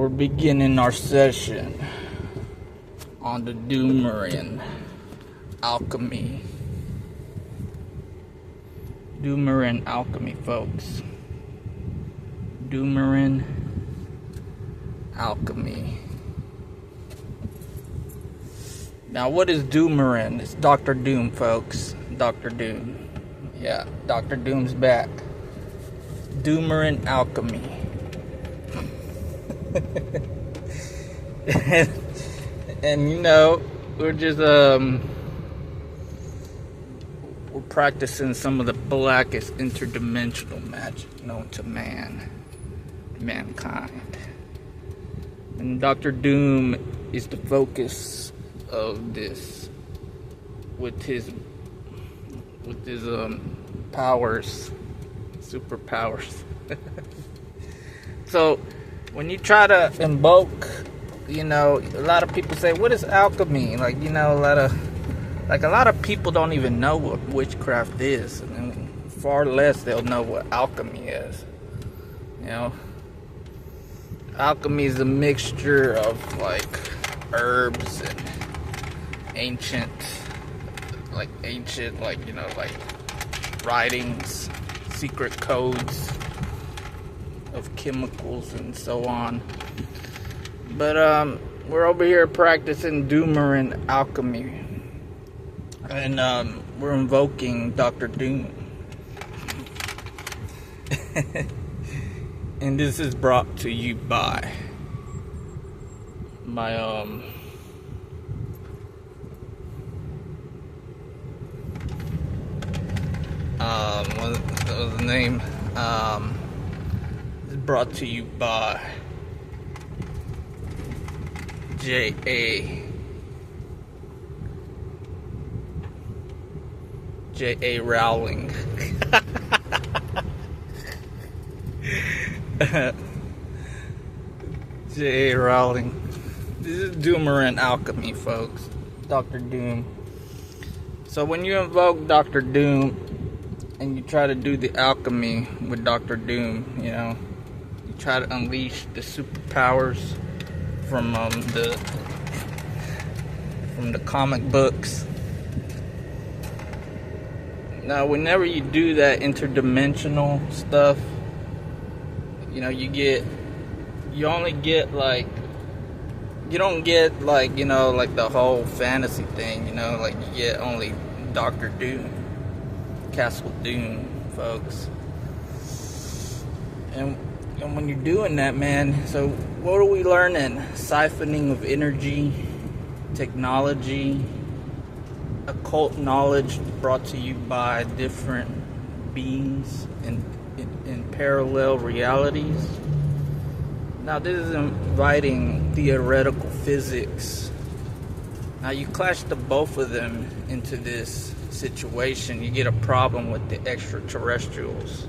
we're beginning our session on the Doomerian Alchemy. Doomerian Alchemy, folks. Doomerian Alchemy. Now, what is Doomerian? It's Dr. Doom, folks. Dr. Doom. Yeah, Dr. Doom's back. Doomerian Alchemy. and you know, we're just we're practicing some of the blackest interdimensional magic known to mankind. And Dr. Doom is the focus of this with his powers, superpowers. So when you try to invoke, you know, a lot of people say, what is alchemy? Like, you know, a lot of people don't even know what witchcraft is, and far less they'll know what alchemy is. You know, alchemy is a mixture of like herbs and ancient, you know, like writings, secret codes of chemicals and so on. But we're over here practicing Doomerian Alchemy, and we're invoking Dr. Doom. And this is brought to you by my what was the name? It's brought to you by J.A. Rowling. J.A. Rowling. This is Doomerian Alchemy, folks. Dr. Doom. So when you invoke Dr. Doom and you try to do the alchemy with Dr. Doom, you know, you try to unleash the superpowers from the comic books. Now, whenever you do that interdimensional stuff, you know, you don't get like the whole fantasy thing, you know, like you get only Dr. Doom, Castle Doom, folks. And when you're doing that, man, so what are we learning? Siphoning of energy, technology, occult knowledge brought to you by different beings in parallel realities. Now, this is inviting theoretical physics. Now, you clash the both of them into this situation, you get a problem with the extraterrestrials.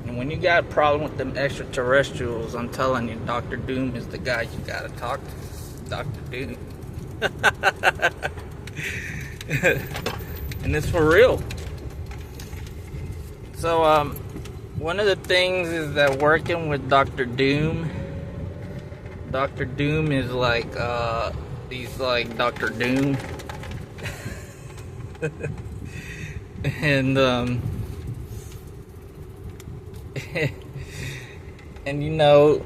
And when you got a problem with them extraterrestrials, I'm telling you, Dr. Doom is the guy you gotta talk to. Dr. Doom. And it's for real. So, one of the things is that working with Dr. Doom is like, he's like Dr. Doom. And, and you know,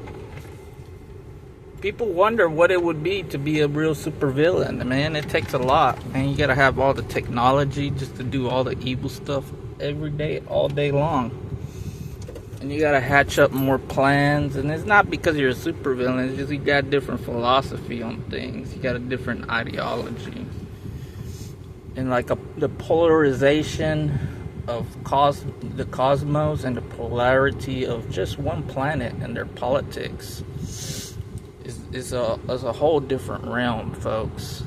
people wonder what it would be to be a real supervillain. Man, it takes a lot, man. You gotta have all the technology just to do all the evil stuff every day, all day long. And you gotta hatch up more plans. And it's not because you're a supervillain, it's just you got a different philosophy on things. You got a different ideology. And like the polarization of the cosmos and the polarity of just one planet and their politics is a whole different realm, folks.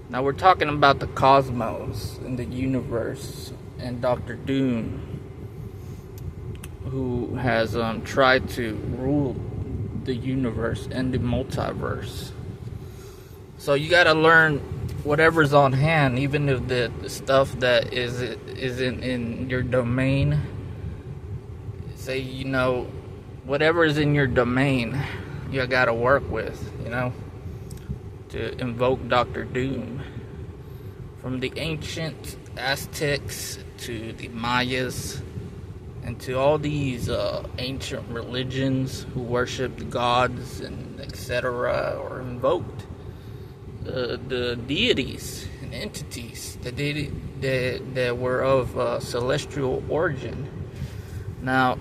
Now we're talking about the cosmos and the universe and Dr. Doom, who has tried to rule the universe and the multiverse. So you got to learn whatever's on hand, even if the stuff that isn't in your domain. Say, you know, whatever is in your domain, you got to work with, to invoke Dr. Doom. From the ancient Aztecs to the Mayas and to all these ancient religions who worshiped the gods and etc. or invoked the deities and entities that were of celestial origin. Now,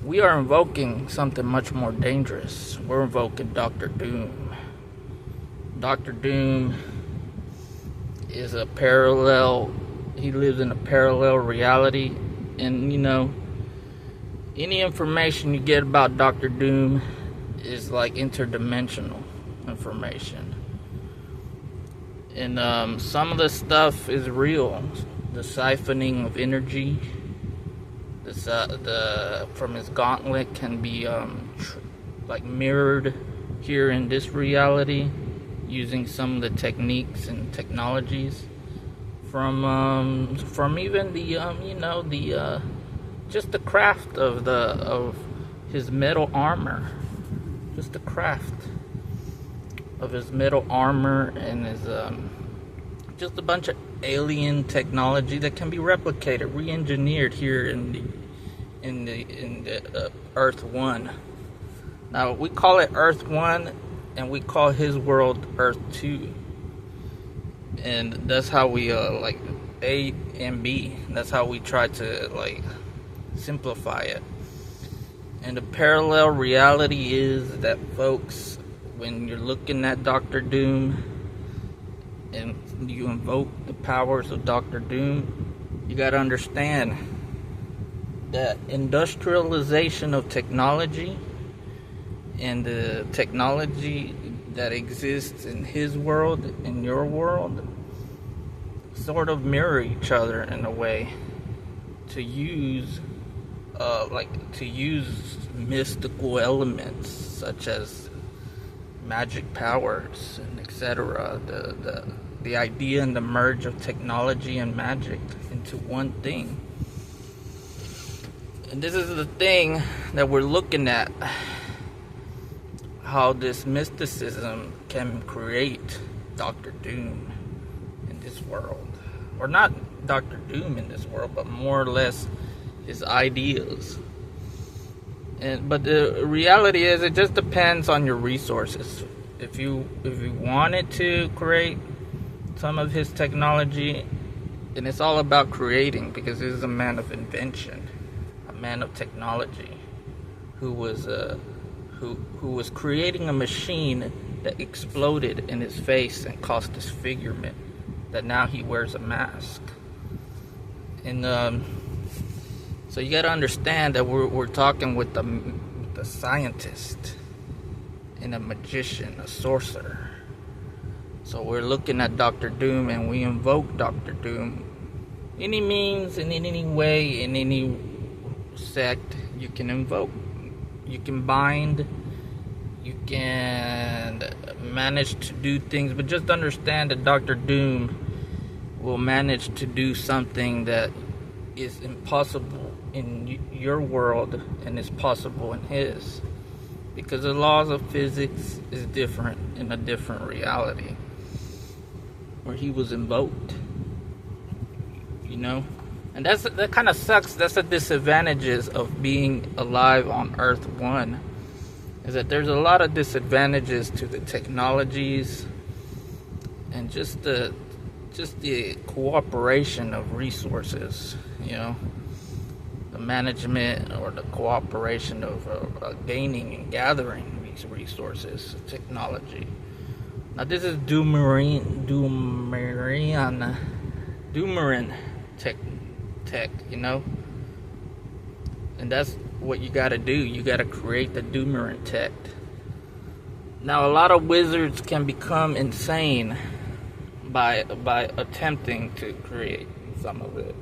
we are invoking something much more dangerous. We're invoking Dr. Doom. Dr. Doom is a parallel, he lives in a parallel reality, and any information you get about Dr. Doom is like interdimensional information. And some of the stuff is real. The siphoning of energy, from his gauntlet can be like mirrored here in this reality using some of the techniques and technologies from even the just the craft of his metal armor, just the craft of his metal armor and his just a bunch of alien technology that can be replicated, re-engineered here in the Earth 1. Now we call it Earth 1, and we call his world Earth 2, and that's how we like A and B. That's how we try to like simplify it. And the parallel reality is that, folks, when you're looking at Dr. Doom and you invoke the powers of Dr. Doom, you got to understand that industrialization of technology and the technology that exists in his world, in your world, sort of mirror each other in a way to use mystical elements such as magic powers and etc. The idea and the merge of technology and magic into one thing. And this is the thing that we're looking at, how this mysticism can create Dr. Doom in this world. Or not Dr. Doom in this world, but more or less his ideas. But the reality is, it just depends on your resources. If you wanted to create some of his technology, and it's all about creating, because he's a man of invention, a man of technology, who was creating a machine that exploded in his face and caused disfigurement, that now he wears a mask. And so you got to understand that we're talking with a scientist and a magician, a sorcerer. So we're looking at Dr. Doom, and we invoke Dr. Doom. Any means, in any way, in any sect, you can invoke. You can bind. You can manage to do things. But just understand that Dr. Doom will manage to do something that is impossible in your world and is possible in his. Because the laws of physics is different in a different reality where he was invoked, and that kind of sucks. That's the disadvantages of being alive on Earth 1, is that there's a lot of disadvantages to the technologies and just the cooperation of resources, the management or the cooperation of gaining and gathering these resources, technology. Now this is Doomerian tech, and that's what you got to do. You got to create the Doomerian tech. Now a lot of wizards can become insane by attempting to create some of it,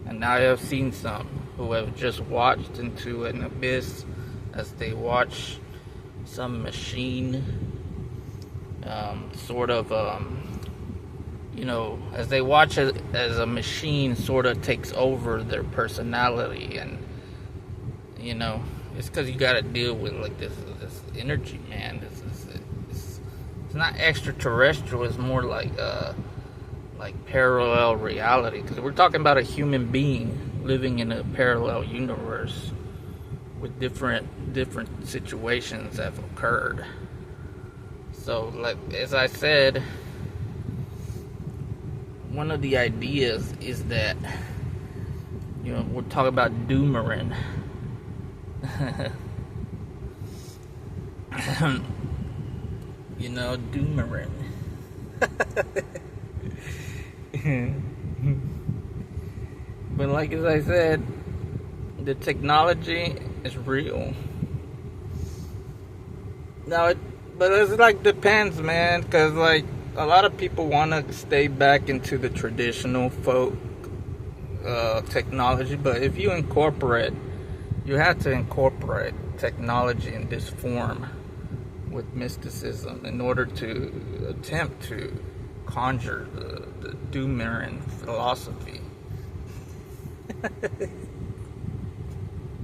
and now I have seen some who have just watched into an abyss as they watch some machine as they watch it as a machine sort of takes over their personality, and It's because you got to deal with like this energy, man. It's not extraterrestrial. It's more like parallel reality. Because we're talking about a human being living in a parallel universe with different situations that have occurred. So, like as I said, one of the ideas is that, you know, we're talking about Doomerian. You know, Doomerian. But like as I said, the technology is real. Now, but it's like depends, man, because like a lot of people want to stay back into the traditional folk technology, but if you have to incorporate technology in this form with mysticism in order to attempt to conjure the Doomerian philosophy.